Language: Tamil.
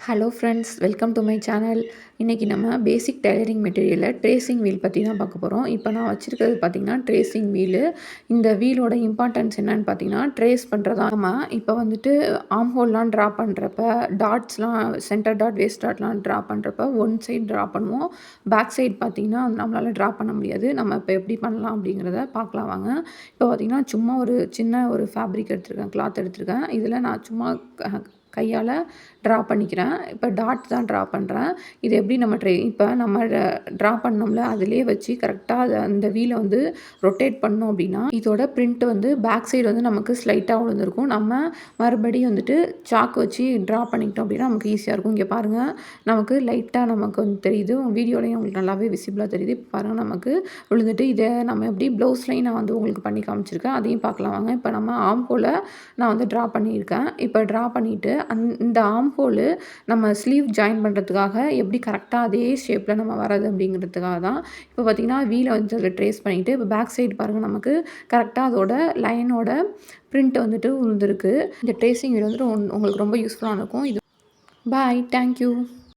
Hello friends, welcome to my channel. இன்றைக்கி நம்ம பேசிக் டெய்லரிங் மெட்டீரியலில் ட்ரேசிங் வீல் பற்றி தான் பார்க்க போகிறோம். இப்போ நான் வச்சுருக்கிறது பார்த்திங்கன்னா ட்ரேசிங் வீலு. இந்த வீலோட இம்பார்ட்டன்ஸ் என்னென்னு பார்த்திங்கன்னா ட்ரேஸ் பண்ணுறதா. நம்ம இப்போ வந்துட்டு ஆம் ஹோல்லாம் ட்ரா பண்ணுறப்ப டாட்ஸ்லாம் சென்டர் டாட் வேஸ்ட் டாட்லாம் ட்ரா பண்ணுறப்ப ஒன் சைட் ட்ரா பண்ணுவோம். பேக் சைடு பார்த்திங்கன்னா நம்மளால் ட்ரா பண்ண முடியாது. நம்ம இப்போ எப்படி பண்ணலாம் அப்படிங்கிறத பார்க்கலாம் வாங்க. இப்போ பார்த்திங்கன்னா சும்மா ஒரு சின்ன ஒரு ஃபேப்ரிக் எடுத்திருக்கேன், கிளாத் எடுத்திருக்கேன். இதில் நான் சும்மா கையால் ட்ரா பண்ணிக்கிறேன். இப்போ டாட் தான் ட்ரா பண்ணுறேன். இது எப்படி நம்ம இப்போ நம்ம ட்ரா பண்ணோம்ல அதிலே வச்சு கரெக்டாக அதை அந்த வீலை வந்து ரொட்டேட் பண்ணோம் அப்படின்னா இதோட பிரிண்ட் வந்து பேக் சைடு வந்து நமக்கு ஸ்லைட்டாக விழுந்திருக்கும். நம்ம மறுபடியும் வந்துட்டு சாக்கு வச்சு ட்ரா பண்ணிக்கிட்டோம் அப்படின்னா நமக்கு ஈஸியாக இருக்கும். இங்கே பாருங்கள், நமக்கு லைட்டாக நமக்கு வந்து தெரியுது. வீடியோலையும் உங்களுக்கு நல்லாவே விசிபிளாக தெரியுது. இப்போ பாருங்கள், நமக்கு விழுந்துட்டு இதை நம்ம எப்படி ப்ளவுஸ்லையும் நான் வந்து உங்களுக்கு பண்ணி காமிச்சிருக்கேன். அதையும் பார்க்கலாம் வாங்க. இப்போ நம்ம ஆம் ஹோலை நான் வந்து ட்ரா பண்ணியிருக்கேன். இப்போ ட்ரா பண்ணிவிட்டு இந்த ஆம் ஹோலு நம்ம ஸ்லீவ் ஜாயின் பண்ணுறதுக்காக எப்படி கரெக்டாக அதே ஷேப்பில் நம்ம வர்றது அப்படிங்கிறதுக்காக தான். இப்போ பார்த்திங்கன்னா வீலை வந்து அதில் ட்ரேஸ் பண்ணிவிட்டு இப்போ பேக் சைடு பாருங்கள், நமக்கு கரெக்டாக அதோட லைனோட பிரிண்ட் வந்துட்டு விழுந்திருக்கு. இந்த ட்ரேசிங் வீல் வந்துட்டு உங்களுக்கு ரொம்ப யூஸ்ஃபுல்லாக இருக்கும். இது பாய், தேங்க்யூ.